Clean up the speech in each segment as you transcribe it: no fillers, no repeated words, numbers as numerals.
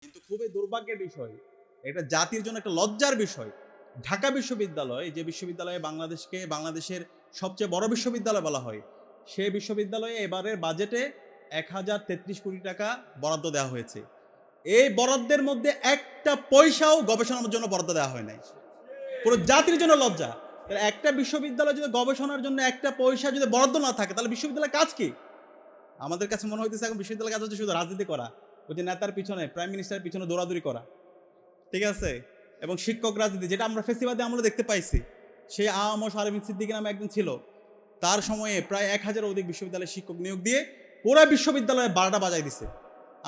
কিন্তু খুবই দুর্ভাগ্যের বিষয়, এটা জাতির জন্য একটা লজ্জার বিষয়। ঢাকা বিশ্ববিদ্যালয়, যে বিশ্ববিদ্যালয়ে বাংলাদেশের সবচেয়ে বড় বিশ্ববিদ্যালয় বলা হয়, সে বিশ্ববিদ্যালয়ে এবারের বাজেটে ১,০৩৩ কোটি টাকা বরাদ্দ দেওয়া হয়েছে। এই বরাদ্দের মধ্যে একটা পয়সাও গবেষণার জন্য বরাদ্দ দেওয়া হয় নাই। পুরো জাতির জন্য লজ্জা। তাহলে একটা বিশ্ববিদ্যালয় যদি গবেষণার জন্য একটা পয়সা যদি বরাদ্দ না থাকে, তাহলে বিশ্ববিদ্যালয়ের কাজ কি? আমাদের কাছে মনে হইতেছে এখন বিশ্ববিদ্যালয়ের কাজ হচ্ছে শুধু রাজনীতি করা, ওই যে নেতার পিছনে, প্রাইম মিনিস্টারের পিছনে দৌড়াদৌড়ি করা, ঠিক আছে? এবং শিক্ষক রাজনীতি, যেটা আমরা ফেসিবাদে আমরা দেখতে পাইছি। সেই আম ও শারমিন সিদ্দিকী নামে একজন ছিল, তার সময়ে প্রায় ১,০০০ অধিক বিশ্ববিদ্যালয়ের শিক্ষক নিয়োগ দিয়ে পুরো বিশ্ববিদ্যালয়ে ১২টা বাজায় দিছে।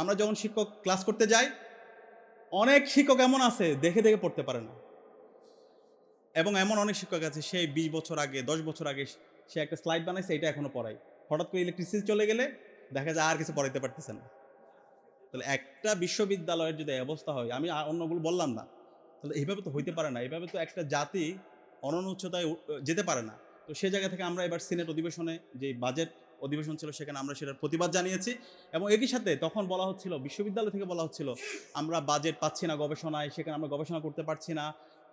আমরা যখন শিক্ষক ক্লাস করতে যাই, অনেক শিক্ষক এমন আছে দেখে দেখে পড়তে পারে না, এবং এমন অনেক শিক্ষক আছে সেই ২০ বছর আগে, ১০ বছর আগে সে একটা স্লাইড বানাইছে, এটা এখনো পড়ায়। হঠাৎ করে ইলেকট্রিসিটি চলে গেলে দেখা যায় আর কিছু পড়াইতে পারতেছে না। তাহলে একটা বিশ্ববিদ্যালয়ের যদি অবস্থা হয়, আমি অন্যগুলো বললাম না, তাহলে এইভাবে তো হইতে পারে না। এইভাবে তো একটা জাতি অনন্য উচ্চতায় যেতে পারে না। তো সেই জায়গা থেকে আমরা এবার সিনেট অধিবেশনে, যে বাজেট অধিবেশন ছিল, সেখানে আমরা সেটার প্রতিবাদ জানিয়েছি। এবং একই সাথে তখন বলা হচ্ছিল, বিশ্ববিদ্যালয় থেকে বলা হচ্ছিল, আমরা বাজেট পাচ্ছি না গবেষণায়, সেখানে আমরা গবেষণা করতে পারছি না,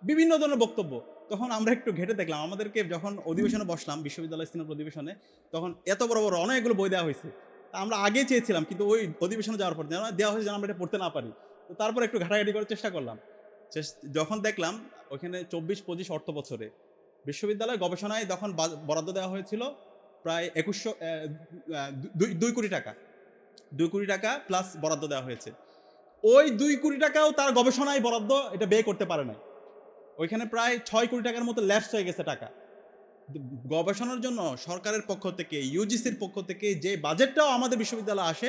বিভিন্ন ধরনের বক্তব্য। তখন আমরা একটু ঘেটে দেখলাম, আমাদেরকে যখন অধিবেশনে বসলাম, বিশ্ববিদ্যালয় সিনেট অধিবেশনে, তখন এত বড় বড় অনেকগুলো বই দেওয়া হয়েছে। আমরা আগে চেয়েছিলাম, কিন্তু ওই অধিবেশনে যাওয়ার পর দেওয়া হয়েছে যেন আমরা এটা পড়তে না পারি। তো তারপর একটু ঘাটাঘাটি করার চেষ্টা করলাম। যখন দেখলাম ওইখানে ২৪-২৫ অর্থ বছরে বিশ্ববিদ্যালয় গবেষণায় তখন বরাদ্দ দেওয়া হয়েছিল প্রায় ২ কোটি টাকা। ২ কোটি টাকা প্লাস বরাদ্দ দেওয়া হয়েছে। ওই ২ কোটি টাকাও তার গবেষণায় বরাদ্দ এটা ব্যয় করতে পারে নাই। ওইখানে প্রায় ৬ কোটি টাকার মতো ল্যাপস হয়ে গেছে টাকা। গবেষণার জন্য সরকারের পক্ষ থেকে, ইউজিসির পক্ষ থেকে যে বাজেটটাও আমাদের বিশ্ববিদ্যালয়ে আসে,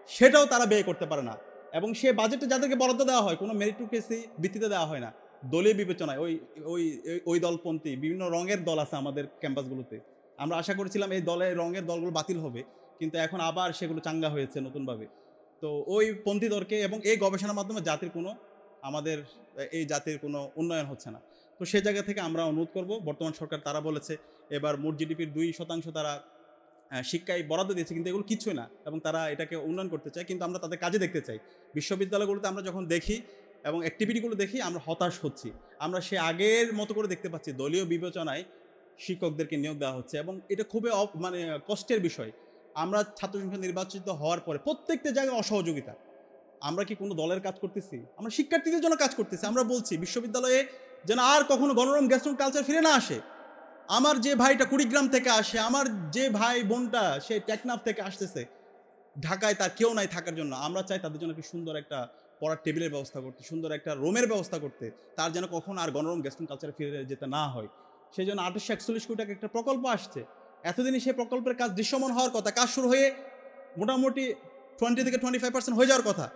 সেটাও তারা ব্যয় করতে পারে না। এবং সে বাজেটে যাদেরকে বরাদ্দ দেওয়া হয়, কোনো মেরিটোক্রেসি ভিত্তিতে দেওয়া হয় না, দলীয় বিবেচনায়। ওই ওই ওই দলপন্থী বিভিন্ন রঙের দল আছে আমাদের ক্যাম্পাসগুলোতে। আমরা আশা করেছিলাম এই রঙের দলগুলো বাতিল হবে, কিন্তু এখন আবার সেগুলো চাঙ্গা হয়েছে নতুনভাবে। তো ওই পন্থী দলকে, এবং এই গবেষণার মাধ্যমে আমাদের এই জাতির কোনো উন্নয়ন হচ্ছে না। তো সে জায়গা থেকে আমরা অনুরোধ করব, বর্তমান সরকার তারা বলেছে এবার মোট জিডিপির ২% তারা শিক্ষায় বরাদ্দ দিয়েছে, কিন্তু এগুলো কিছুই না, এবং তারা এটাকে উন্নয়ন করতে চায়, কিন্তু আমরা তাদের কাজে দেখতে চাই। বিশ্ববিদ্যালয়গুলোতে আমরা যখন দেখি এবং অ্যাক্টিভিটিগুলো দেখি, আমরা হতাশ হচ্ছি। আমরা সে আগের মতো করে দেখতে পাচ্ছি দলীয় বিবেচনায় শিক্ষকদেরকে নিয়োগ দেওয়া হচ্ছে, এবং এটা খুবই মানে কষ্টের বিষয়। আমরা ছাত্র সংসদ নির্বাচিত হওয়ার পরে প্রত্যেকটা জায়গায় অসহযোগিতা। আমরা কি কোনো দলের কাজ করতেছি? আমরা শিক্ষার্থীদের জন্য কাজ করতেছি। আমরা বলছি বিশ্ববিদ্যালয়ে যেন আর কখনো গণরম গ্যাস্ট্রুম কালচার ফিরে না আসে। আমার যে ভাইটা কুড়িগ্রাম থেকে আসে, আমার যে ভাই বোনটা সে টেকনাফ থেকে আসতেছে, ঢাকায় তার কেউ নাই থাকার জন্য, আমরা চাই তাদের জন্য একটা সুন্দর একটা পড়ার টেবিলের ব্যবস্থা করতে, সুন্দর একটা রুমের ব্যবস্থা করতে, তার যেন কখনো আর গণরম গ্যাস্ট্রুম কালচারে ফিরে যেতে না হয়। সেই জন্য ৮৪১ কোটি টাকা একটা প্রকল্প আসছে। এতদিনই সেই প্রকল্পের কাজ দৃশ্যমান হওয়ার কথা, কাজ শুরু হয়ে মোটামুটি 20-25% হয়ে যাওয়ার কথা।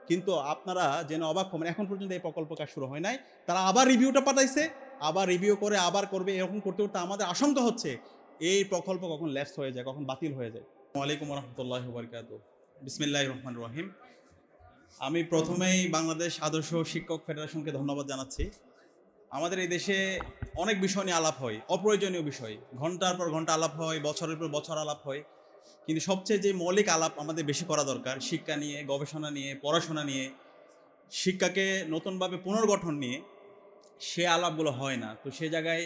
কিন্তু আপনারা যেন অবাক হবেন, এখন পর্যন্ত এই প্রকল্প কাজ শুরু হয় নাই। তারা আবার রিভিউটা পাঠাইছে, আবার রিভিউ করে আবার করবে, এরকম করতে করতে আমাদের আশঙ্কা হচ্ছে এই প্রকল্প কখন ল্যাপস হয়ে যায়, কখন বাতিল হয়ে যায়। আসসালামু আলাইকুম ওয়া রাহমাতুল্লাহি ওয়া বারাকাতুহু। বিসমিল্লাহির রহমানির রহিম। আমি প্রথমেই বাংলাদেশ আদর্শ শিক্ষক ফেডারেশনকে ধন্যবাদ জানাচ্ছি। আমাদের এই দেশে অনেক বিষয় নিয়ে আলাপ হয়, অপ্রয়োজনীয় বিষয়। ঘন্টার পর ঘন্টা আলাপ হয়, বছরের পর বছর আলাপ হয়। কিন্তু সবচেয়ে যে মৌলিক আলাপ আমাদের বেশি করা দরকার, শিক্ষা নিয়ে, গবেষণা নিয়ে, পড়াশোনা নিয়ে, শিক্ষাকে নতুনভাবে পুনর্গঠন নিয়ে, সে আলাপগুলো হয় না। তো সে জায়গায়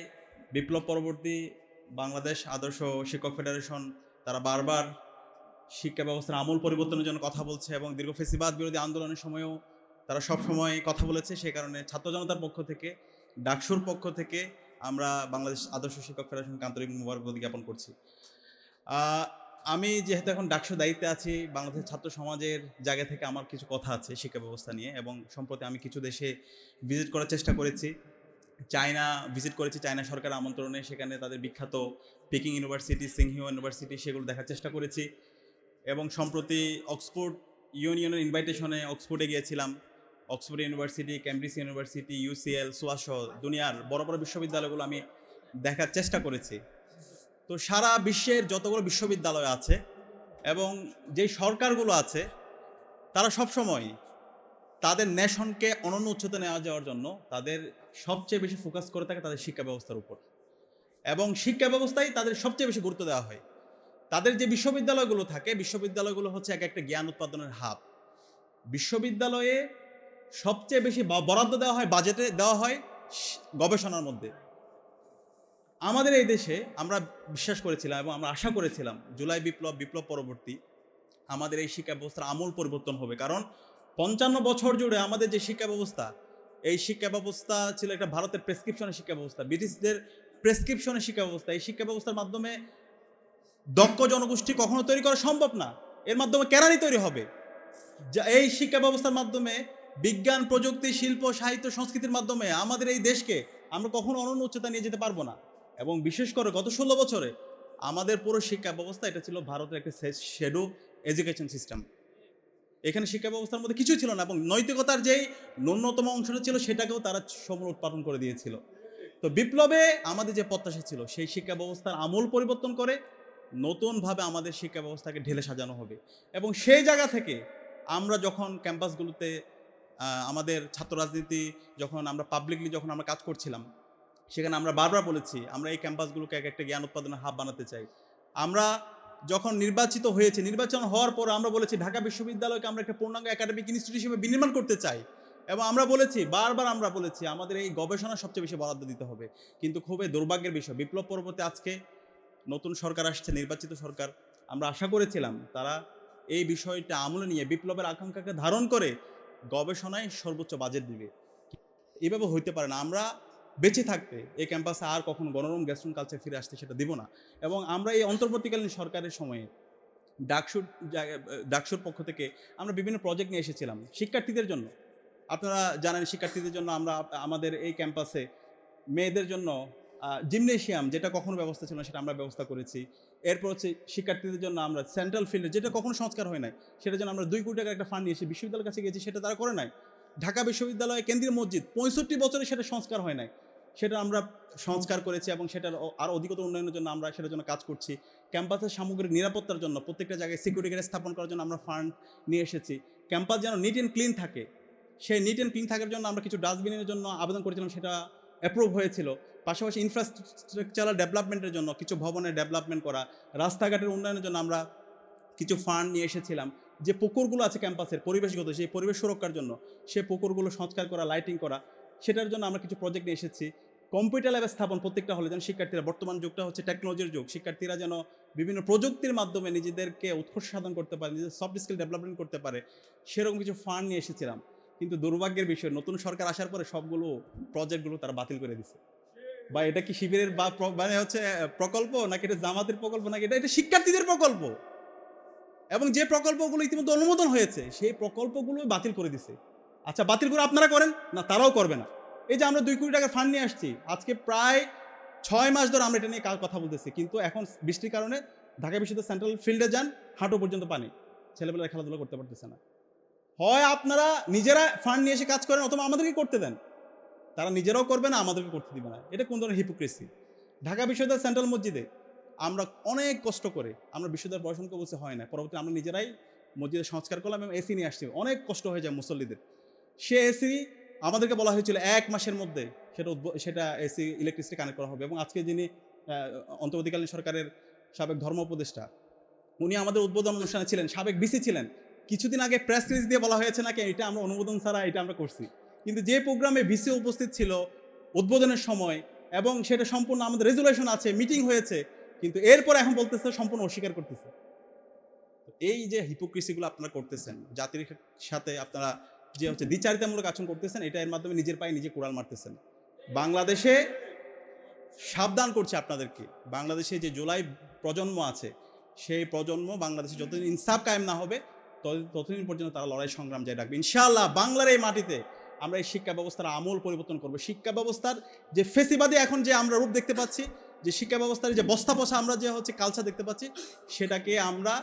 বিপ্লব পরবর্তী বাংলাদেশ আদর্শ শিক্ষক ফেডারেশন তারা বারবার শিক্ষা ব্যবস্থার আমূল পরিবর্তনের জন্য কথা বলছে, এবং দীর্ঘ ফেসিবাদ বিরোধী আন্দোলনের সময়ও তারা সবসময় কথা বলেছে। সেই কারণে ছাত্র জনতার পক্ষ থেকে, ডাকসুর পক্ষ থেকে আমরা বাংলাদেশ আদর্শ শিক্ষক ফেডারেশনকে আন্তরিক মোবারকবাদ জ্ঞাপন করছি। আমি যেহেতু এখন ডাকসুর দায়িত্বে আছি, বাংলাদেশের ছাত্র সমাজের জায়গা থেকে আমার কিছু কথা আছে শিক্ষা ব্যবস্থা নিয়ে, এবং সম্প্রতি আমি কিছু দেশে ভিজিট করার চেষ্টা করেছি। চায়না ভিজিট করেছি, চায়না সরকারের আমন্ত্রণে। সেখানে তাদের বিখ্যাত পেকিং ইউনিভার্সিটি, সিংহিও ইউনিভার্সিটি, সেগুলো দেখার চেষ্টা করেছি। এবং সম্প্রতি অক্সফোর্ড ইউনিয়নের ইনভাইটেশনে অক্সফোর্ডে গিয়েছিলাম। Oxford University, Cambridge University, UCL, SOAS, দুনিয়ার বড় বড় বিশ্ববিদ্যালয়গুলো আমি দেখার চেষ্টা করেছি। তো সারা বিশ্বের যতগুলো বিশ্ববিদ্যালয় আছে এবং যেই সরকারগুলো আছে, তারা সবসময় তাদের নেশনকে অনন্য উচ্চতা নেওয়া যাওয়ার জন্য তাদের সবচেয়ে বেশি ফোকাস করে থাকে তাদের শিক্ষা ব্যবস্থার উপর, এবং শিক্ষা ব্যবস্থায় তাদের সবচেয়ে বেশি গুরুত্ব দেওয়া হয়। তাদের যে বিশ্ববিদ্যালয়গুলো থাকে, বিশ্ববিদ্যালয়গুলো হচ্ছে এক একটা জ্ঞান উৎপাদনের হাব। বিশ্ববিদ্যালয়ে সবচেয়ে বেশি বরাদ্দ দেওয়া হয়, বাজেটে দেওয়া হয় গবেষণার মধ্যে। আমাদের এই দেশে আমরা বিশ্বাস করেছিলাম এবং আমরা আশা করেছিলাম জুলাই বিপ্লব পরবর্তী আমাদের এই শিক্ষা ব্যবস্থার আমূল পরিবর্তন হবে। কারণ ৫৫ বছর জুড়ে আমাদের যে শিক্ষা ব্যবস্থা, এই শিক্ষা ব্যবস্থা ছিল একটা ভারতের প্রেসক্রিপশনের শিক্ষা ব্যবস্থা, ব্রিটিশদের প্রেসক্রিপশনের শিক্ষা ব্যবস্থা। এই শিক্ষা ব্যবস্থার মাধ্যমে দক্ষ জনগোষ্ঠী কখনো তৈরি করা সম্ভব না, এর মাধ্যমে কেরানি তৈরি হবে। এই শিক্ষা ব্যবস্থার মাধ্যমে বিজ্ঞান, প্রযুক্তি, শিল্প, সাহিত্য, সংস্কৃতির মাধ্যমে আমাদের এই দেশকে আমরা কখনো অনন্য উচ্চতা নিয়ে যেতে পারবো না। এবং বিশেষ করে গত ১৬ বছরে আমাদের পুরো শিক্ষা ব্যবস্থা এটা ছিল ভারতের একটা শ্যাডো এডুকেশন সিস্টেম। এখানে শিক্ষা ব্যবস্থার মধ্যে কিছুই ছিল না এবং নৈতিকতার যেই ন্যূনতম অংশটা ছিল সেটাকেও তারা সমূল উৎপাদন করে দিয়েছিল। তো বিপ্লবে আমাদের যে প্রত্যাশা ছিল সেই শিক্ষা ব্যবস্থার আমূল পরিবর্তন করে নতুনভাবে আমাদের শিক্ষা ব্যবস্থাকে ঢেলে সাজানো হবে। এবং সেই জায়গা থেকে আমরা যখন ক্যাম্পাসগুলোতে আমাদের ছাত্র রাজনীতি যখন আমরা পাবলিকলি যখন আমরা কাজ করছিলাম, সেখানে আমরা বারবার বলেছি আমরা এই ক্যাম্পাসগুলোকে এক একটা জ্ঞান উৎপাদনের হাব বানাতে চাই। আমরা যখন নির্বাচিত হয়েছে, নির্বাচন হওয়ার পর আমরা বলেছি ঢাকা বিশ্ববিদ্যালয়কে আমরা একটা পূর্ণাঙ্গ একাডেমিক ইনস্টিটিউট হিসেবে বিনির্মাণ করতে চাই। এবং আমরা বলেছি, বারবার আমরা বলেছি আমাদের এই গবেষণা সবচেয়ে বেশি বরাদ্দ দিতে হবে। কিন্তু খুবই দুর্ভাগ্যের বিষয়, বিপ্লব পরবর্তী আজকে নতুন সরকার আসছে, নির্বাচিত সরকার, আমরা আশা করেছিলাম তারা এই বিষয়টা আমলে নিয়ে বিপ্লবের আকাঙ্ক্ষাকে ধারণ করে গবেষণায় সর্বোচ্চ বাজেট দিবে। এইভাবে হইতে পারে না। আমরা বেঁচে থাকতে এই ক্যাম্পাসে আর কখনো গণরম গ্যাস্ট্রন কালচার ফিরে আসতে সেটা দিব না। এবং আমরা এই অন্তর্বর্তীকালীন সরকারের সময়ে ডাকসুর পক্ষ থেকে আমরা বিভিন্ন প্রজেক্ট নিয়ে এসেছিলাম শিক্ষার্থীদের জন্য। আপনারা জানেন শিক্ষার্থীদের জন্য আমরা আমাদের এই ক্যাম্পাসে মেয়েদের জন্য জিমনেশিয়াম, যেটা কখনো ব্যবস্থা ছিল না সেটা আমরা ব্যবস্থা করেছি। এরপর হচ্ছে শিক্ষার্থীদের জন্য আমরা সেন্ট্রাল ফিল্ডে, যেটা কখনো সংস্কার হয় নাই, সেটার জন্য আমরা 2 কোটি টাকার একটা ফান্ড নিয়ে এসে বিশ্ববিদ্যালয়ের কাছে গেছি, সেটা তারা করে নাই। ঢাকা বিশ্ববিদ্যালয়ে কেন্দ্রীয় মসজিদ 65 বছরে সেটা সংস্কার হয় নাই, সেটা আমরা সংস্কার করেছি এবং সেটার আরও অধিকতর উন্নয়নের জন্য আমরা সেটার জন্য কাজ করছি। ক্যাম্পাসের সামগ্রিক নিরাপত্তার জন্য প্রত্যেকটা জায়গায় সিকিউরিটি গার্ড স্থাপন করার জন্য আমরা ফান্ড নিয়ে এসেছি। ক্যাম্পাস যেন নিট অ্যান্ড ক্লিন থাকে, সেই নিট অ্যান্ড ক্লিন থাকার জন্য আমরা কিছু ডাস্টবিনের জন্য আবেদন করেছিলাম, সেটা অ্যাপ্রুভ হয়েছিল। পাশাপাশি ইনফ্রাস্ট্রাকচারাল ডেভেলপমেন্টের জন্য কিছু ভবনের ডেভেলপমেন্ট করা, রাস্তাঘাটের উন্নয়নের জন্য আমরা কিছু ফান্ড নিয়ে এসেছিলাম। যে পুকুরগুলো আছে ক্যাম্পাসের পরিবেশগত, সেই পরিবেশ সুরক্ষার জন্য সে পুকুরগুলো সংস্কার করা, লাইটিং করা, সেটার জন্য আমরা কিছু প্রজেক্ট নিয়ে এসেছি। কম্পিউটার ল্যাব স্থাপন প্রত্যেকটা হলে যেন শিক্ষার্থীরা, বর্তমান যুগটা হচ্ছে টেকনোলজির যুগ, শিক্ষার্থীরা যেন বিভিন্ন প্রযুক্তির মাধ্যমে নিজেদেরকে উৎকর্ষ সাধন করতে পারে, নিজেদের সফট স্কিল ডেভেলপমেন্ট করতে পারে, সেরকম কিছু ফান্ড নিয়ে এসেছিলাম। কিন্তু দুর্ভাগ্যের বিষয়, নতুন সরকার আসার পরে সবগুলো প্রজেক্টগুলো তারা বাতিল করে দিছে। বা এটা কি শিবিরের বা মানে হচ্ছে প্রকল্প, নাকি এটা জামাতের প্রকল্প, নাকি এটা শিক্ষার্থীদের প্রকল্প? এবং যে প্রকল্পগুলো ইতিমধ্যে অনুমোদন হয়েছে সেই প্রকল্পগুলো বাতিল করে দিছে। আচ্ছা, বাতিল করে আপনারা করেন না, তারাও করবে না। এই যে আমরা 2 কোটি টাকা ফান্ড নিয়ে আসছি, আজকে প্রায় 6 মাস ধরে আমরা এটা নিয়ে কথা বলতেছি, কিন্তু এখন বৃষ্টির কারণে ঢাকা বিশ্ববিদ্যালয় সেন্ট্রাল ফিল্ডে যান, হাঁটু পর্যন্ত পানি, ছেলেপেলেরা খেলাধুলা করতে পারতেছে না। হয় আপনারা নিজেরা ফান্ড নিয়ে এসে কাজ করেন, অথবা আমাদেরকে করতে দেন। তারা নিজেরাও করবে না, আমাদেরকে করতে দিবে না। এটা কোন ধরনের হিপোক্রেসি? ঢাকা বিশ্ববিদ্যালয় সেন্ট্রাল মসজিদে আমরা অনেক কষ্ট করে আমরা বিশ্ববিদ্যালয় পড়াশোনা বলতে হয় না, পরবর্তী আমরা নিজেরাই মসজিদে সংস্কার করলাম এবং এসি নিয়ে আসছি। অনেক কষ্ট হয়ে যায় মুসল্লিদের। সে এসি আমাদেরকে বলা হয়েছিল 1 মাসের মধ্যে সেটা এসি ইলেকট্রিসিটি কানেক্ট করা হবে। এবং আজকে যিনি অন্তর্বর্তীকালীন সরকারের সাবেক ধর্ম উপদেষ্টা, উনি আমাদের উদ্বোধন অনুষ্ঠানে ছিলেন, সাবেক বিসি ছিলেন। কিছুদিন আগে প্রেস রিলিজ দিয়ে বলা হয়েছে নাকি এটা আমরা অনুমোদন ছাড়া এটা আমরা করছি। কিন্তু যে প্রোগ্রামে ভিসি উপস্থিত ছিল উদ্বোধনের সময়, এবং সেটা সম্পূর্ণ আমাদের রেজুলেশন আছে, মিটিং হয়েছে, কিন্তু এরপর এখন বলতেছে সম্পূর্ণ অস্বীকার করতেছে। এই যে হিপোক্রেসিগুলো আপনারা করতেছেন, জাতির সাথে আপনারা যে হচ্ছে দ্বিচারিতামূলক আচরণ করতেছেন, এটা এর মাধ্যমে নিজের পায়ে নিজে কুড়াল মারতেছেন। বাংলাদেশে সাবধান করছে আপনাদেরকে, বাংলাদেশে যে জুলাই প্রজন্ম আছে, সেই প্রজন্ম বাংলাদেশে যতদিন ইনসাফ কায়েম না হবে ততদিন পর্যন্ত তারা লড়াই সংগ্রাম জারি রাখবে। ইনশাআল্লাহ বাংলার এই মাটিতে আমরা এই শিক্ষা ব্যবস্থার আমূল পরিবর্তন করবো। শিক্ষা ব্যবস্থার যে ফেসিবাদী এখন যে আমরা রূপ দেখতে পাচ্ছি, যে শিক্ষা ব্যবস্থার যে বস্তা পচা আমরা যে হচ্ছে কালচার দেখতে পাচ্ছি, সেটাকে আমরা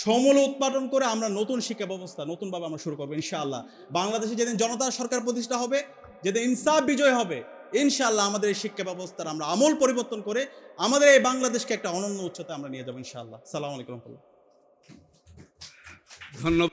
সমূলে উৎপাদন করে আমরা নতুন শিক্ষা ব্যবস্থা নতুনভাবে আমরা শুরু করবো ইনশাআল্লাহ। বাংলাদেশে যেদিন জনতার সরকার প্রতিষ্ঠা হবে, যেদিন ইনসাফ বিজয় হবে, ইনশাআল্লাহ আমাদের এই শিক্ষা ব্যবস্থার আমরা আমূল পরিবর্তন করে আমাদের এই বাংলাদেশকে একটা অনন্য উচ্চতা আমরা নিয়ে যাবো ইনশাআল্লাহ। আসসালামু আলাইকুম। ধন্যবাদ।